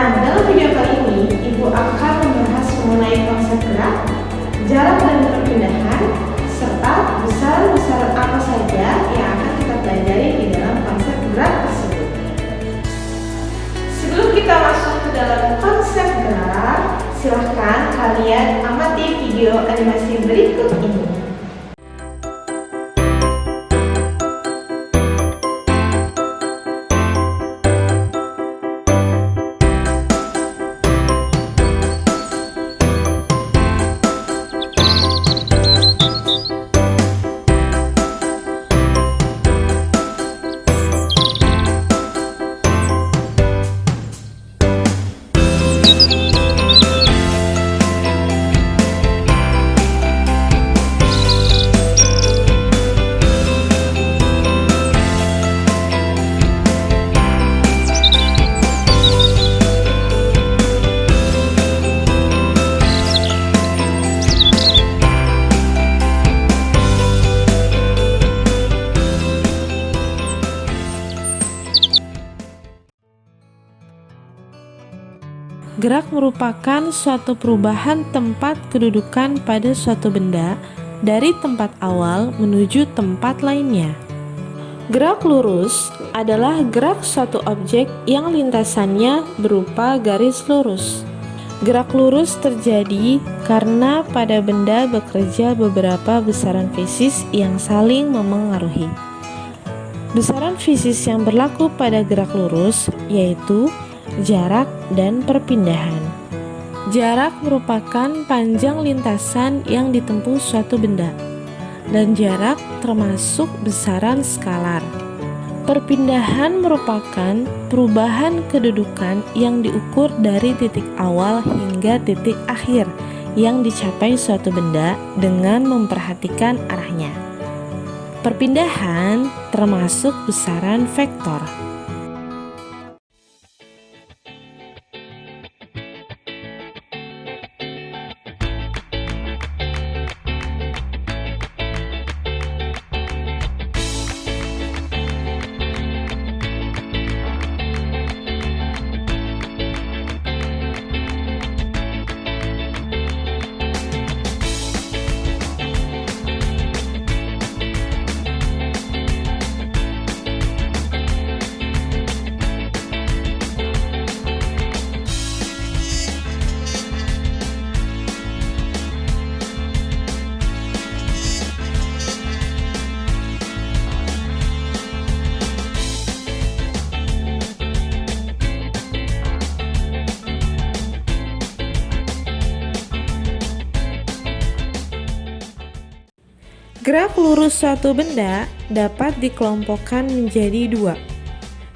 Nah, dalam video kali ini, Ibu akan membahas mengenai konsep gerak, jarak dan perpindahan, serta besaran-besaran apa saja yang akan kita pelajari di dalam konsep gerak tersebut. Sebelum kita masuk ke dalam konsep gerak, silahkan kalian amati video animasi berikut ini. Gerak merupakan suatu perubahan tempat kedudukan pada suatu benda dari tempat awal menuju tempat lainnya. Gerak lurus adalah gerak suatu objek yang lintasannya berupa garis lurus. Gerak lurus terjadi karena pada benda bekerja beberapa besaran fisis yang saling memengaruhi. Besaran fisis yang berlaku pada gerak lurus yaitu jarak dan perpindahan. Jarak merupakan panjang lintasan yang ditempuh suatu benda, dan jarak termasuk besaran skalar. Perpindahan merupakan perubahan kedudukan yang diukur dari titik awal hingga titik akhir yang dicapai suatu benda dengan memperhatikan arahnya. Perpindahan termasuk besaran vektor. Gerak lurus suatu benda dapat dikelompokkan menjadi dua,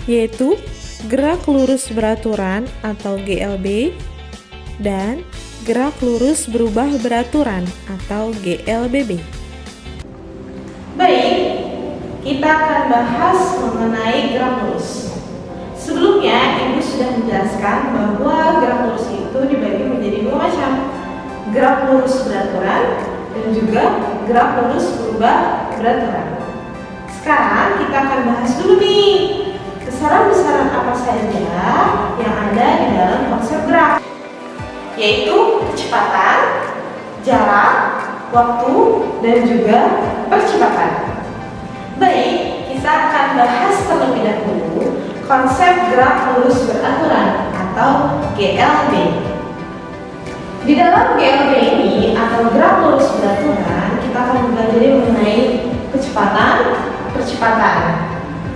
yaitu gerak lurus beraturan atau GLB dan gerak lurus berubah beraturan atau GLBB. Baik, kita akan bahas mengenai gerak lurus. Sebelumnya, Ibu sudah menjelaskan bahwa gerak lurus itu dibagi menjadi dua macam, gerak lurus beraturan dan juga gerak lurus berubah beraturan. Sekarang kita akan bahas dulu nih besaran-besaran apa saja yang ada di dalam konsep gerak, yaitu kecepatan, jarak, waktu, dan juga percepatan. Baik, kita akan bahas terlebih dahulu konsep gerak lurus beraturan atau GLB. Di dalam GLB ini atau gerak lurus beraturan, kita akan mempelajari mengenai kecepatan, percepatan.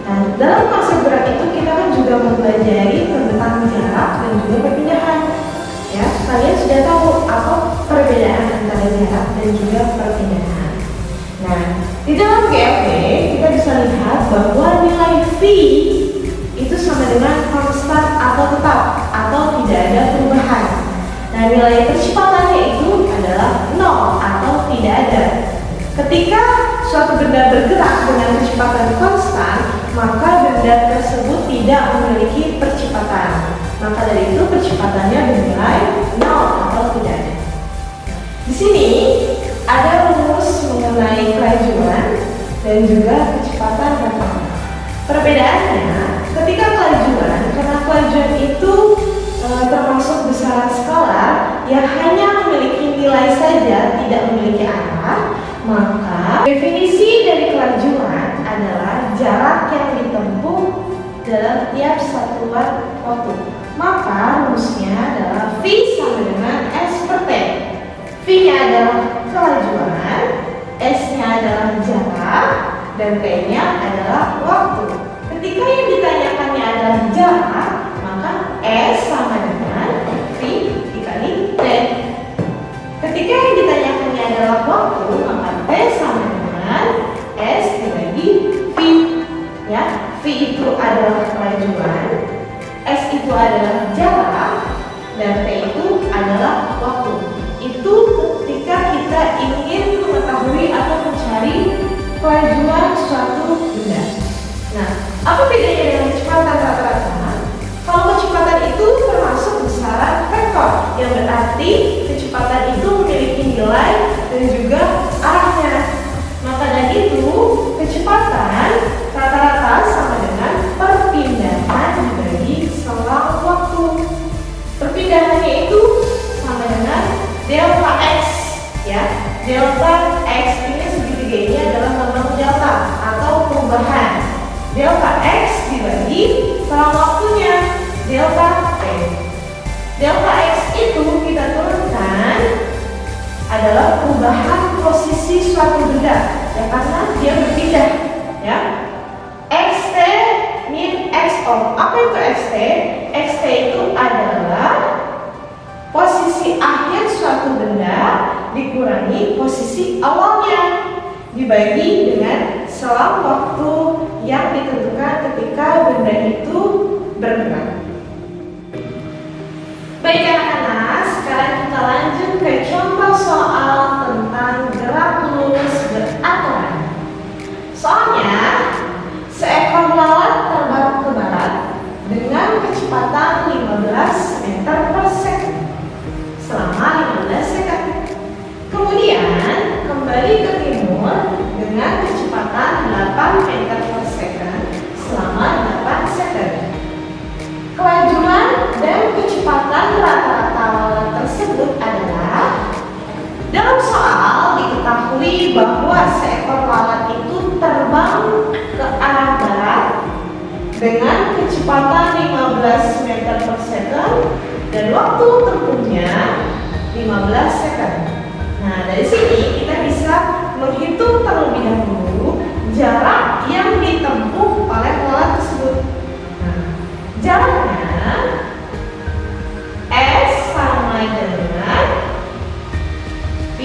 Nah, dalam konsep gerak itu kita kan juga mempelajari tentang jarak dan juga perpindahan. Ya, kalian sudah tahu apa perbedaan antara jarak dan juga perpindahan. Nah, di dalam GLB kita bisa lihat bahwa nilai V itu sama dengan konstan atau tetap atau tidak ada perubahan. Nah, nilai percepatannya itu adalah 0 atau tidak ada. Ketika suatu benda bergerak dengan kecepatan konstan, maka benda tersebut tidak memiliki percepatan. Maka dari itu percepatannya bernilai 0 atau tidak ada. Di sini ada rumus mengenai kelajuan dan juga kecepatan perpindahan. Perbedaannya, ketika kelajuan, karena kelajuan itu yang hanya memiliki nilai saja, tidak memiliki arah, maka definisi dari kelajuan adalah jarak yang ditempuh dalam tiap satuan waktu. Maka rumusnya adalah V sama dengan S per T. V-nya adalah kelajuan, S-nya adalah jarak, dan T-nya adalah waktu. Ketika yang ditanyakannya adalah jarak, maka S sama dengan V dikali T. Ketika yang ditanyakannya adalah waktu, maka T sama dengan S dibagi V. Ya, V itu adalah kelajuan, S itu adalah jarak, dan T itu adalah waktu. Itu ketika kita ingin mengetahui atau mencari kelajuan suatu benda. Nah, apa bedanya dengan kecepatan rata-rata? Kalau kecepatan itu termasuk besaran vektor, yang berarti kecepatan itu memiliki nilai dan juga arahnya. Maka dari itu, kecepatan rata-rata sama dengan perpindahan dibagi selang waktu. Perpindahannya itu sama dengan delta X, ya. Delta X ini segitiga ini adalah memang delta atau perubahan. Delta X dibagi selang waktunya, delta T. Delta X itu kita turunkan adalah perubahan posisi suatu benda, ya, karena dia berpindah, ya. XT min XO. Apa itu XT? XT itu adalah posisi akhir suatu benda dikurangi posisi awalnya dibagi dengan selang waktu yang ditentukan ketika benda itu bergerak. Baik anak-anak, sekarang kita lanjut ke contoh soal tentang gerak lurus beraturan. Soalnya, seekor lalat terbang ke barat dengan kecepatan 15 meter per second selama 15 second. Kemudian kembali ke timur dengan kecepatan 8 meter per second selama 8 second. Kelajuan dan kecepatan rata-rata lalat tersebut adalah, dalam soal diketahui bahwa seekor lalat itu terbang ke arah barat dengan kecepatan 15 meter per second dan waktu tempuhnya 15 second. Nah, dari sini kita bisa menghitung terlebih dahulu jarak yang ditempuh oleh lalat tersebut. Nah, jaraknya S sama dengan V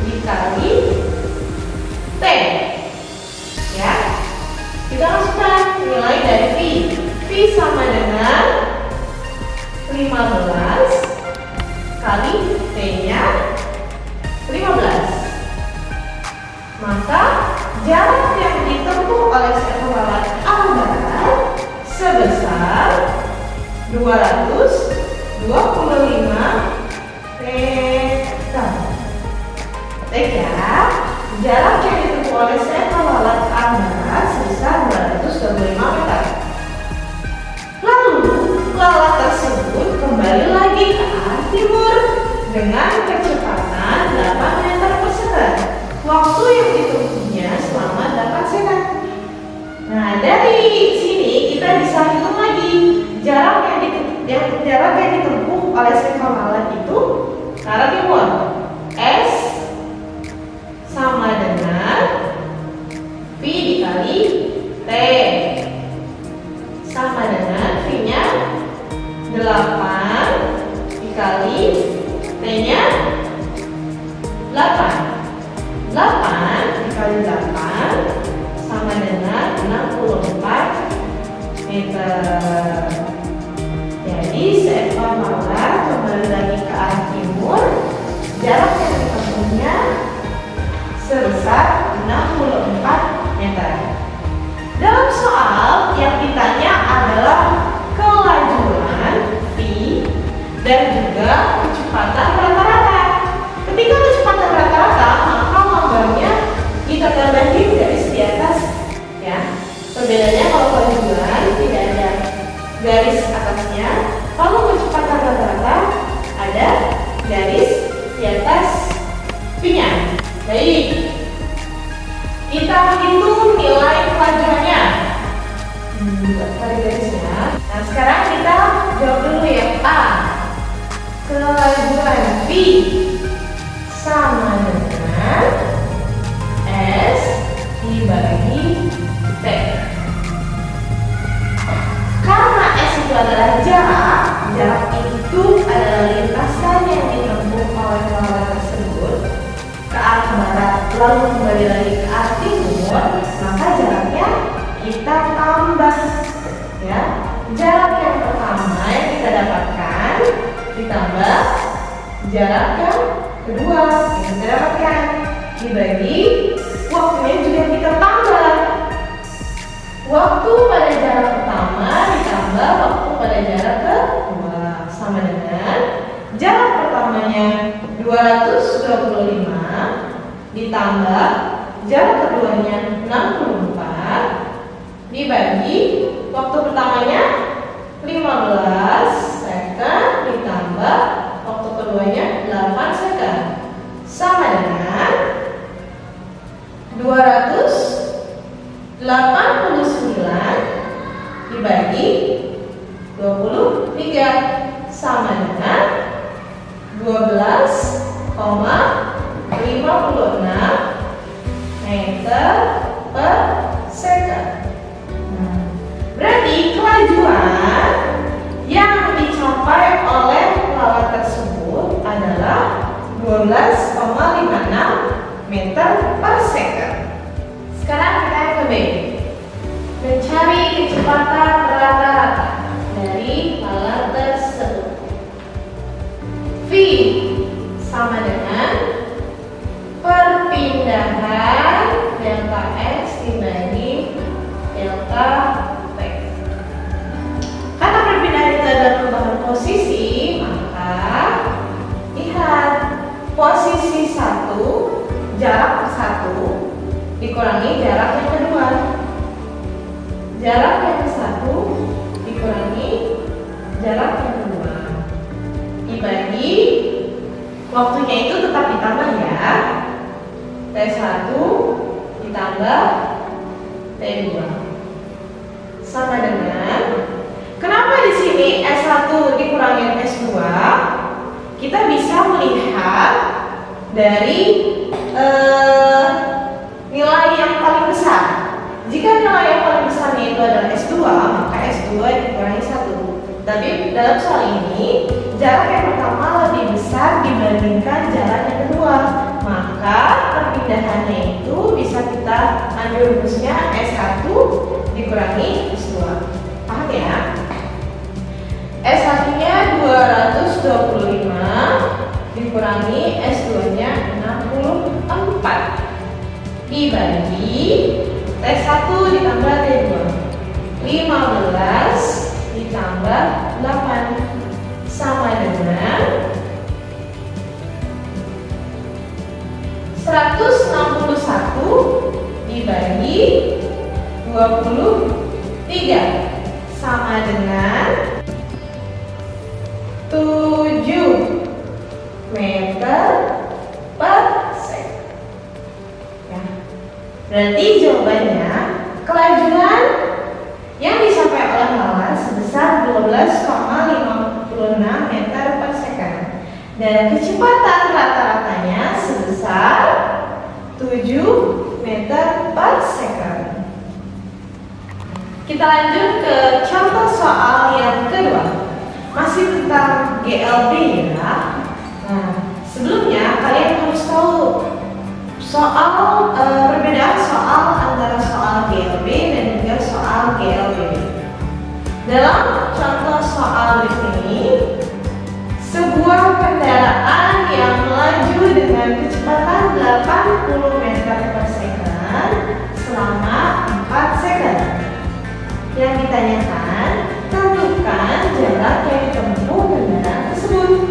dikali T. Ya, kita masukkan nilai dari V. V sama dengan 15 kali T-nya 15. Maka jarak yang ditempuh oleh seekor lalat arah barat sebesar 225 meter. Baik ya, jarak yang ditempuh oleh seekor lalat arah barat sebesar 225 meter. Lalu lalat tersebut kembali lagi ke arah timur dengan kecepatan 8 meter per second. Waktu yang ditempuhnya selama 8 second. Nah, dari sini kita bisa hitung lagi jarak yang ditempuh oleh seekor lalat itu ke arah timur. S sama dengan V dikali T sama dengan V-nya 8 dikali T-nya 8. 8 dikali 8 sama dengan 64 meter. Jadi seekor lalat kembali lagi ke arah timur. Jarak yang ditempuhnya sebesar 64 meter. Dalam soal yang ditanya adalah kelajuan V dan juga kecepatan rata-rata. Ketika kecepatan rata-rata, maka lambangnya kita tambahin garis di atas, ya. Perbedaannya kalau kelajuan tidak ada garis atasnya, kalau kecepatan rata-rata ada jawab dulu ya. A. Kelajuan V sama dengan S dibagi T. Karena S itu adalah jarak itu adalah lintasan yang ditempuh oleh lawan tersebut ke arah barat lalu kembali lagi ke arah timur, maka jaraknya kita tambah ya. Jarak yang pertama yang kita dapatkan ditambah jarak yang kedua yang kita dapatkan dibagi waktunya juga kita tambah. Waktu pada jarak pertama ditambah waktu pada jarak kedua sama dengan jarak pertamanya 225 ditambah jarak keduanya 64 dibagi waktu pertamanya 15 second ditambah waktu keduanya 8 second sama dengan 289 dibagi 23 sama dengan 12,56 meter per second. Berarti kelajuan yang dicapai oleh pesawat tersebut adalah 12,56 meter per second. Sekarang kita ke B. Mencari kecepatan rata-rata dari alat tersebut. V sama dengan perpindahan delta X dibagi delta T. Karena perpindahan itu adalah perubahan posisi, maka lihat posisi 1 jarak 1 dikurangi jarak yang kedua. Jarak yang satu dikurangi jarak yang kedua dibagi waktunya itu tetap ditambah ya. T1 ditambah T2 sama dengan, kenapa di sini S1 dikurangi S2? Kita bisa melihat dari nilai yang paling besar. Jika nilai yang paling besarnya itu adalah S2, maka S2 dikurangi 1. Tapi dalam soal ini, jarak yang pertama lebih besar dibandingkan jarak yang kedua. Maka perpindahannya itu bisa kita ambil rumusnya S1 dikurangi S2. Paham ya? S1-nya 225 dikurangi S2-nya 64 dibagi T1 ditambah T2 15 ditambah 8 sama dengan 161 dibagi 23 sama dengan 7 meter per second. Ya. Berarti jawabannya kelajuan yang dicapai oleh lawan sebesar 12,56 meter per second dan kecepatan rata-ratanya sebesar 7 meter per second. Kita lanjut ke contoh soal yang kedua, masih tentang GLB ya. Nah, sebelumnya kalian harus tahu soal perbedaan soal antara soal GLB dan juga soal GLB. Dalam contoh soal di sini, sebuah kendaraan yang melaju dengan kecepatan 80 meter per second selama 4 second. Yang ditanyakan, tentukan jarak yang ditempuh kendaraan tersebut.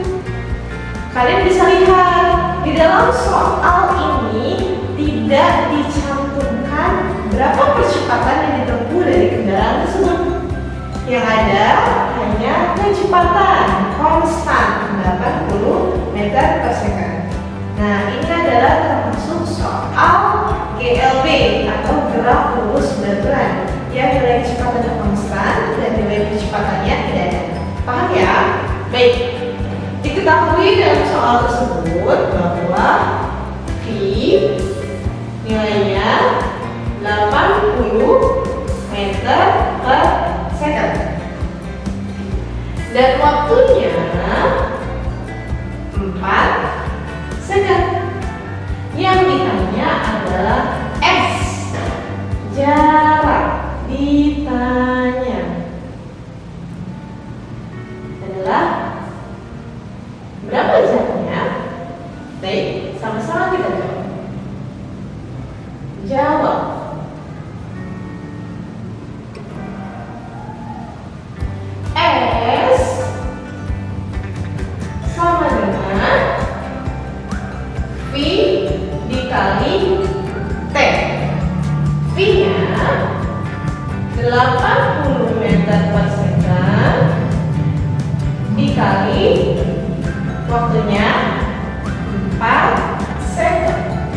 Kalian bisa lihat di dalam soal ini tidak dicantumkan berapa percepatan yang ditempuh dari kendaraan tersebut. Yang ada hanya kecepatan konstan 80 meter per second. Nah, ini adalah termasuk soal GLB atau gerak lurus bergerak yang nilai kecepatannya konstan dan nilai kecepatannya tidak ada. Paham Baik, diketahui dalam soal tersebut bahwa V nilainya 80 meter per second dan waktunya 4 second. Yang ditanya adalah S, jarak ditanya adalah berapa jaraknya? Baik, sama-sama kita jawab. Jawab. S sama dengan V dikali T. V-nya 80 meter per second dikali waktunya 4 second.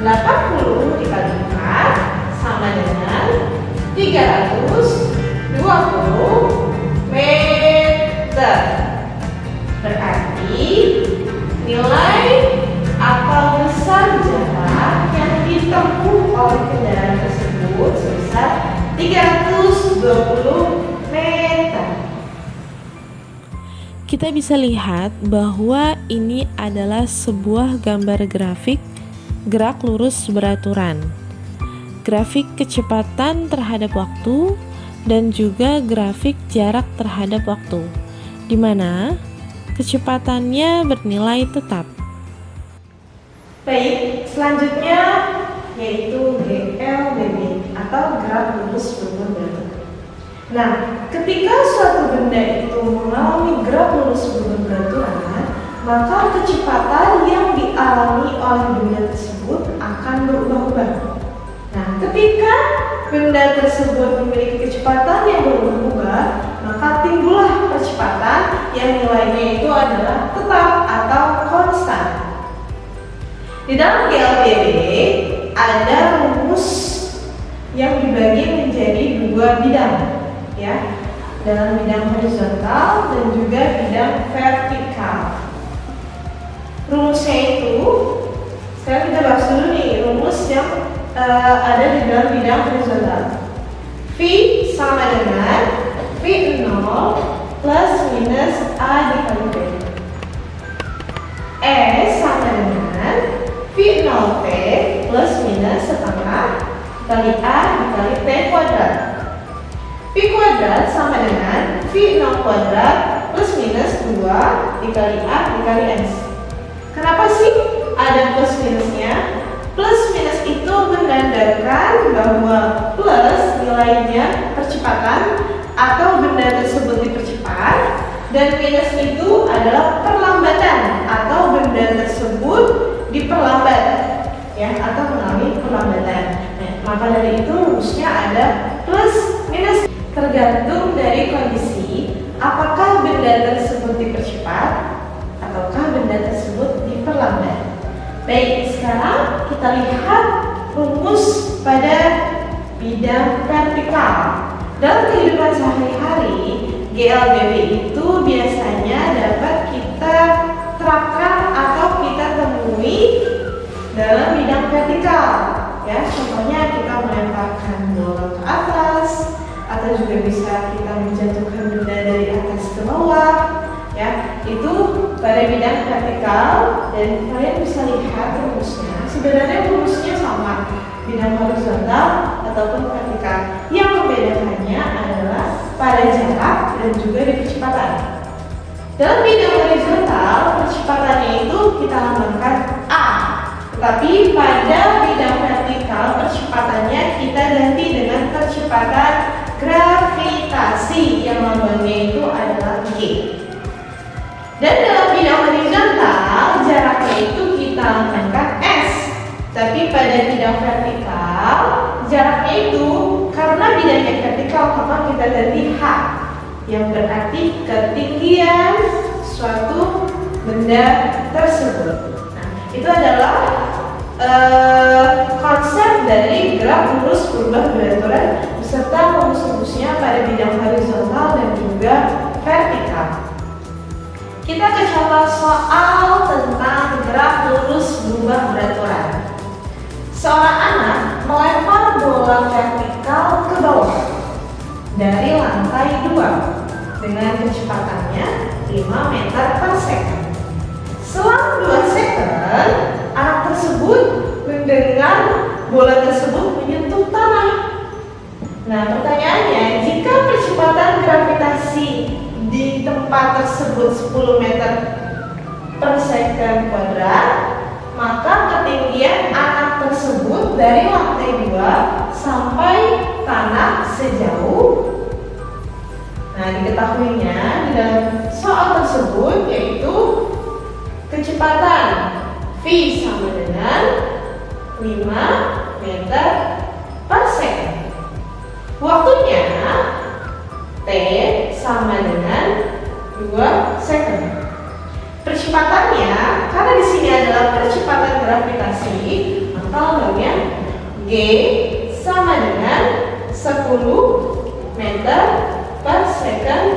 80 dikali 4 sama dengan 320 meter. Berarti nilai atau besar jarak yang ditempuh oleh kendaraan tersebut sebesar 320 meter. Kita bisa lihat bahwa ini adalah sebuah gambar grafik gerak lurus beraturan, grafik kecepatan terhadap waktu, dan juga grafik jarak terhadap waktu, di mana kecepatannya bernilai tetap. Baik, selanjutnya yaitu GLBB atau gerak lurus beraturan. Nah, ketika suatu benda itu mengalami gerak lurus beraturan, maka kecepatan yang dialami oleh benda tersebut akan berubah-ubah. Nah, ketika benda tersebut memiliki kecepatan yang berubah-ubah, maka timbullah kecepatan yang nilainya itu adalah tetap atau konstan. Di dalam GLBB ada rumus yang dibagi menjadi dua bidang, ya, dalam bidang horizontal dan juga bidang vertikal. Rumusnya itu, sekarang kita bahas dulu nih rumus yang ada di dalam bidang horizontal. V sama dengan V0 plus minus A dikali B. S sama dengan V0T plus minus setengah kali A dikali T kuadrat. V kuadrat sama dengan V0 kuadrat plus minus 2 dikali A dikali S. Kenapa sih ada plus minusnya? Plus minus itu menandakan bahwa plus nilainya percepatan atau benda tersebut dipercepat, dan minus itu adalah perlambatan atau benda tersebut diperlambat, ya, atau mengalami perlambatan. Nah, maka dari itu rumusnya ada plus minus, tergantung dari kondisi apakah benda tersebut dipercepat ataukah benda tersebut diperlambat. Baik, sekarang kita lihat rumus pada bidang vertikal. Dalam kehidupan sehari-hari, GLBB itu biasanya dapat kita terapkan atau kita temui dalam bidang vertikal. Ya, contohnya kita melemparkan bola ke atas, atau juga bisa kita menjatuhkan benda dari atas ke bawah. Ya, itu pada bidang vertikal, dan kalian bisa lihat rumusnya. Sebenarnya rumusnya sama, bidang horizontal ataupun vertikal. Yang membedakannya adalah pada jarak dan juga di kecepatan. Dalam bidang horizontal, kecepatannya itu kita lambangkan A. Tetapi pada bidang vertikal, kecepatannya kita ganti dengan kecepatan gravitasi yang lambangnya itu adalah G. Dan dalam bidang horizontal, jaraknya itu kita lambangkan S. Tapi pada bidang vertikal, jaraknya itu karena bidangnya vertikal, maka kita ganti H, yang berarti ketinggian suatu benda tersebut. Nah, itu adalah konsep dari gerak lurus berubah beraturan beserta rumus-rumusnya pada bidang horizontal dan juga vertikal. Kita ke contoh soal tentang gerak lurus berubah beraturan. Seorang anak melempar bola vertikal ke bawah dari lantai 2 dengan kecepatannya 5 meter per second. Selang 2 second, anak tersebut mendengar bola tersebut menyentuh tanah. Nah, pertanyaannya, jika percepatan gravitasi di tempat tersebut 10 meter per second kuadrat, maka ketinggian anak tersebut dari lantai 2 sampai tanah sejauh. Nah, diketahuinya di dalam soal tersebut yaitu kecepatan V sama dengan 5 meter per second. Waktunya T sama dengan 2 second. Percepatannya, karena di sini adalah percepatan gravitasi, maka lambangnya G sama dengan 10 meter per second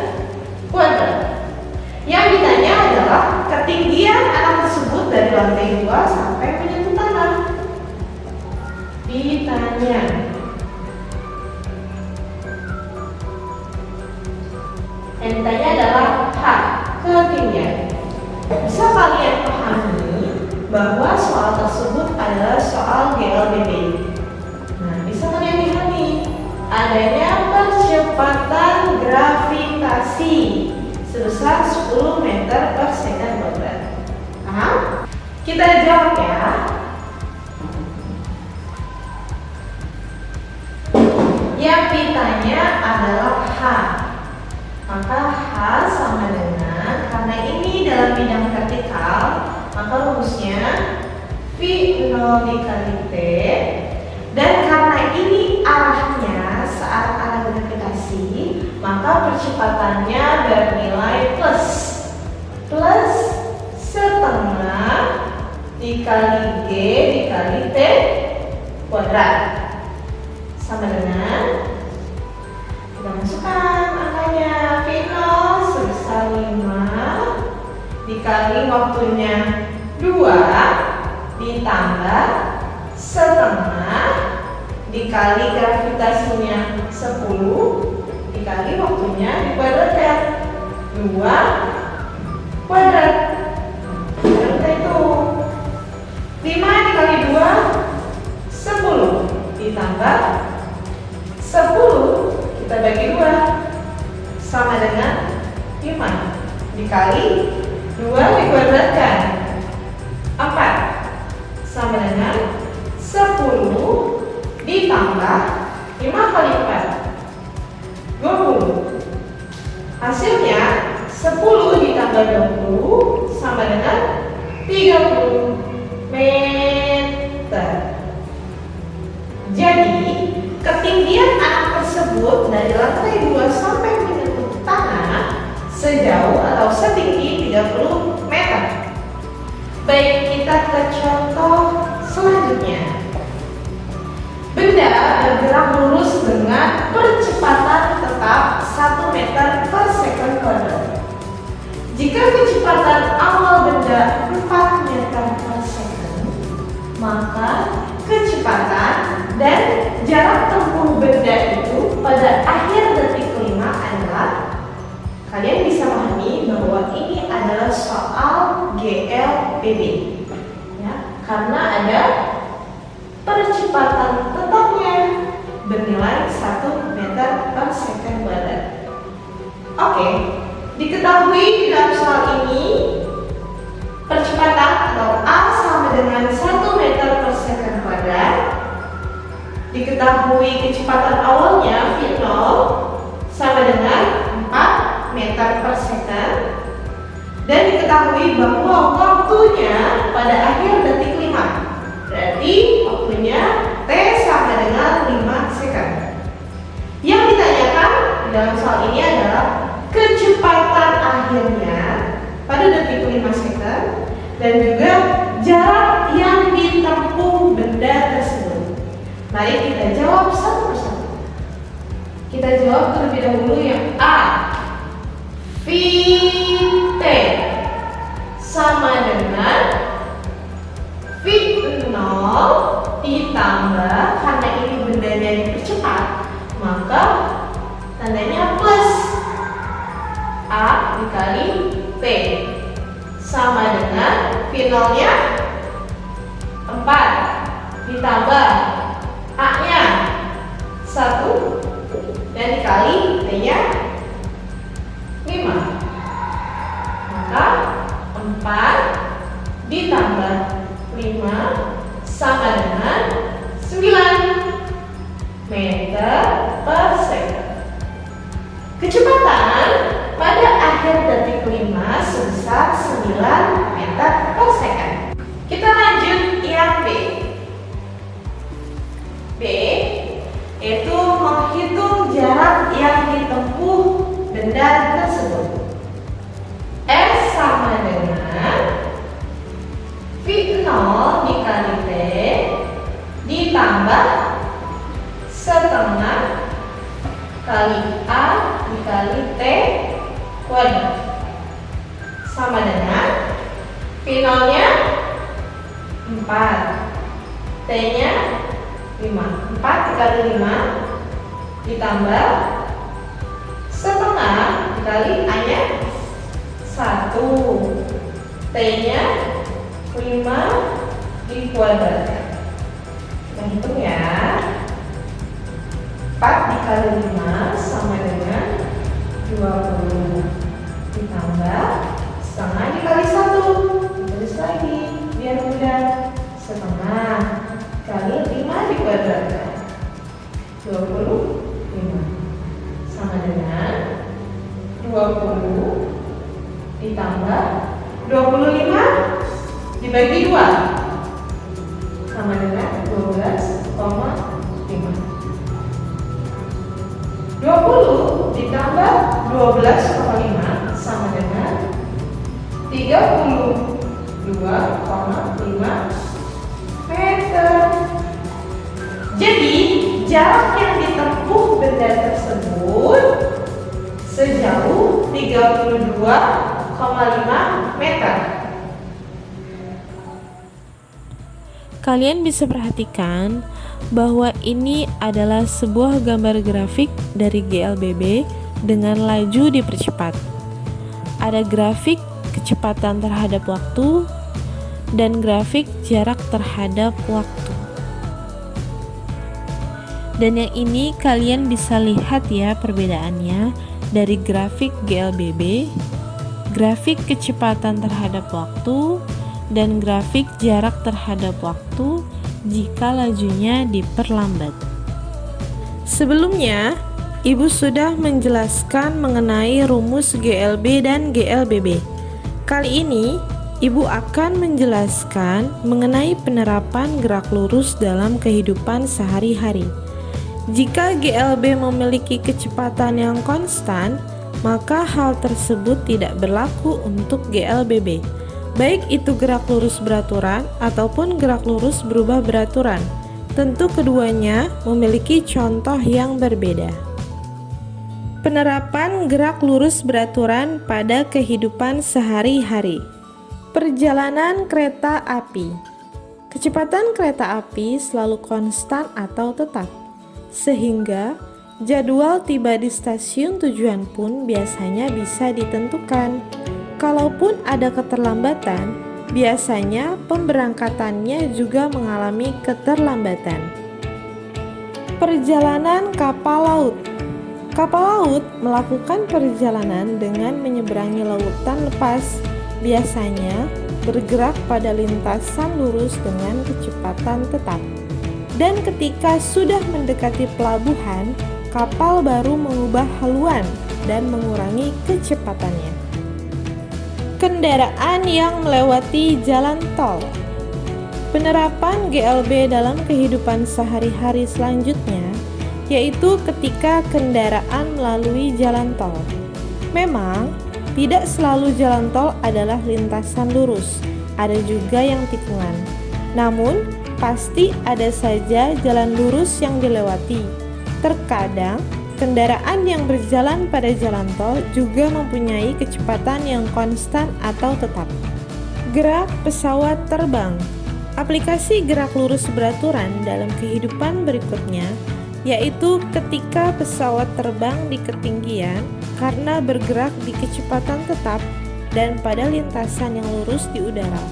kuadrat. Yang ditanya adalah ketinggian anak tersebut dari lantai 2 sampai menyentuh tanah. Ditanya. Yang ditanya adalah H, ketinggian. Bisa kalian pahami bahwa soal tersebut adalah soal GLBD. Nah, bisa kalian pahami adanya percepatan gravitasi sebesar 10 meter per second kuadrat. Paham? Kita jawab ya. Yang ditanya adalah H. Maka H sama dengan, karena ini dalam bidang vertikal, maka rumusnya V0 dikali T. Dan karena ini arahnya saat arah gravitasi, maka percepatannya bernilai plus setengah dikali G dikali T kuadrat sama dengan, kita masukkan angkanya, V0 sebesar 5 dikali waktunya 2 ditambah setengah dikali gravitasinya 10 dikali waktunya dikuadratkan 2 kuadrat. Sekarang kita hitung 5 dikali 2 10 ditambah 10 kita bagi 2 sama dengan 5 dikali 2 dikuadratkan 4 sama dengan 10 ditambah 5 kali 4 20. Hasilnya 10 ditambah 20 sama dengan 30 meter. Jadi ketinggian anak tersebut dari lantai 2 sampai menyentuh tanah sejauh atau setinggi 30 meter. Baik, kita ke contoh selanjutnya. Benda bergerak lurus dengan percepatan tetap 1 meter per second kuadrat. Jika kecepatan awal benda 4 meter per second, maka kecepatan dan jarak tempuh benda itu pada akhir detik kelima adalah, kalian bisa pahami bahwa ini adalah soal GLBD ya, karena ada percepatan tetapnya bernilai 1 meter per second kuadrat. Oke, diketahui di dalam soal ini percepatan atau A sama dengan 1 meter per second kuadrat. Diketahui kecepatan awalnya V0 sama dengan 4 meter per second. Dan diketahui bahwa waktunya pada akhir detik 5. Berarti waktunya T sama dengan 5 second. Yang ditanyakan di dalam soal ini adalah kecepatan akhirnya pada detik 5 second dan juga jarak yang ditempuh benda tersebut. Mari kita jawab satu persatu. Kita jawab terlebih dahulu yang A, V T. sama dengan V0 ditambah, karena ini bendanya dipercepat, maka tandanya plus A dikali T sama dengan V0 nya 4 ditambah A nya 1 dan dikali T nya 5, maka 4 ditambah 5 sama dengan 9 meter per second. Kecepatan pada akhir detik 5 sebesar 9 meter per second. Kita lanjut yang B. B yaitu menghitung jarak yang ditempuh benda tersebut. S sama dengan V0 dikali T ditambah setengah kali A dikali T kuadrat sama dengan V0 nya 4, T nya 5. 4 dikali 5 ditambah setengah dikali A nya 1, T nya 5 dikuadratkan. Kita hitung ya. 4 dikali 5 sama dengan 20 ditambah setengah dikali 1, tulis lagi biar mudah. Setengah kali 5 dikuadratkan 25 sama dengan 20 ditambah 25 dibagi 2 sama dengan 12,5. 20 ditambah 12,5 sama dengan 32,5 meter. Jadi jarak yang ditempuh benda tersebut sejauh 32,5 meter. Kalian bisa perhatikan bahwa ini adalah sebuah gambar grafik dari GLBB dengan laju dipercepat. Ada grafik kecepatan terhadap waktu dan grafik jarak terhadap waktu. Dan yang ini kalian bisa lihat ya perbedaannya dari grafik GLBB, grafik kecepatan terhadap waktu, dan grafik jarak terhadap waktu jika lajunya diperlambat. Sebelumnya, Ibu sudah menjelaskan mengenai rumus GLB dan GLBB. Kali ini, Ibu akan menjelaskan mengenai penerapan gerak lurus dalam kehidupan sehari-hari. Jika GLB memiliki kecepatan yang konstan, maka hal tersebut tidak berlaku untuk GLBB. Baik itu gerak lurus beraturan ataupun gerak lurus berubah beraturan. Tentu keduanya memiliki contoh yang berbeda. Penerapan gerak lurus beraturan pada kehidupan sehari-hari. Perjalanan kereta api. Kecepatan kereta api selalu konstan atau tetap, sehingga jadwal tiba di stasiun tujuan pun biasanya bisa ditentukan. Kalaupun ada keterlambatan, biasanya pemberangkatannya juga mengalami keterlambatan. Perjalanan kapal laut. Kapal laut melakukan perjalanan dengan menyeberangi lautan lepas, biasanya bergerak pada lintasan lurus dengan kecepatan tetap. Dan ketika sudah mendekati pelabuhan, kapal baru mengubah haluan dan mengurangi kecepatannya. Kendaraan yang melewati jalan tol. Penerapan GLB dalam kehidupan sehari-hari selanjutnya yaitu ketika kendaraan melalui jalan tol. Memang, tidak selalu jalan tol adalah lintasan lurus, ada juga yang tikungan. Namun, pasti ada saja jalan lurus yang dilewati. Terkadang, kendaraan yang berjalan pada jalan tol juga mempunyai kecepatan yang konstan atau tetap. Gerak pesawat terbang. Aplikasi gerak lurus beraturan dalam kehidupan berikutnya, yaitu ketika pesawat terbang di ketinggian karena bergerak di kecepatan tetap dan pada lintasan yang lurus di udara.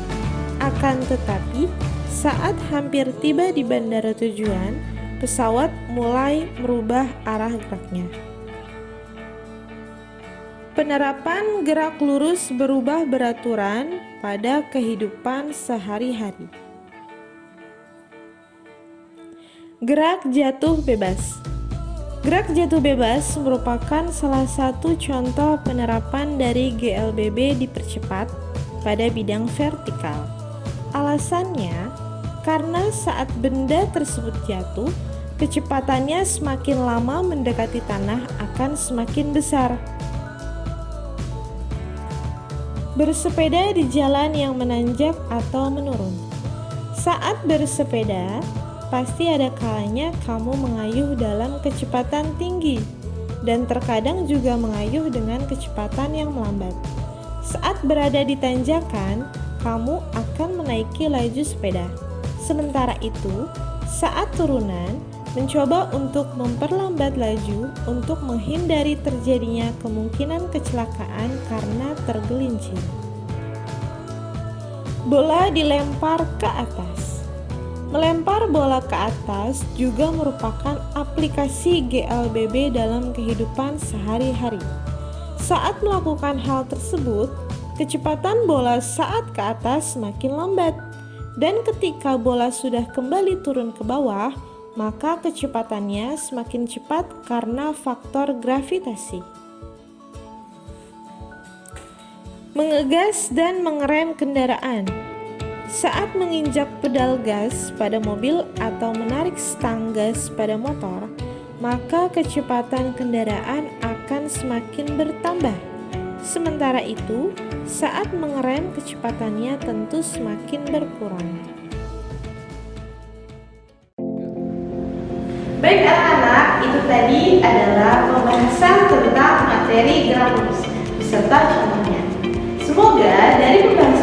Akan tetapi, saat hampir tiba di bandara tujuan, pesawat mulai merubah arah geraknya. Penerapan gerak lurus berubah beraturan pada kehidupan sehari-hari. Gerak jatuh bebas. Gerak jatuh bebas merupakan salah satu contoh penerapan dari GLBB dipercepat pada bidang vertikal. Alasannya, karena saat benda tersebut jatuh, kecepatannya semakin lama mendekati tanah akan semakin besar. Bersepeda di jalan yang menanjak atau menurun. Saat bersepeda, pasti ada kalanya kamu mengayuh dalam kecepatan tinggi dan terkadang juga mengayuh dengan kecepatan yang melambat. Saat berada di tanjakan, kamu akan menaiki laju sepeda. Sementara itu, saat turunan, mencoba untuk memperlambat laju untuk menghindari terjadinya kemungkinan kecelakaan karena tergelincir. Bola dilempar ke atas. Melempar bola ke atas juga merupakan aplikasi GLBB dalam kehidupan sehari-hari. Saat melakukan hal tersebut, kecepatan bola saat ke atas semakin lambat, dan ketika bola sudah kembali turun ke bawah, maka kecepatannya semakin cepat karena faktor gravitasi. Mengegas dan mengerem kendaraan. Saat menginjak pedal gas pada mobil atau menarik stang gas pada motor, maka kecepatan kendaraan akan semakin bertambah. Sementara itu, saat mengerem kecepatannya tentu semakin berkurang. Baik anak-anak, itu tadi adalah pembahasan tentang materi gerak lurus beserta contohnya. Semoga dari pembahasan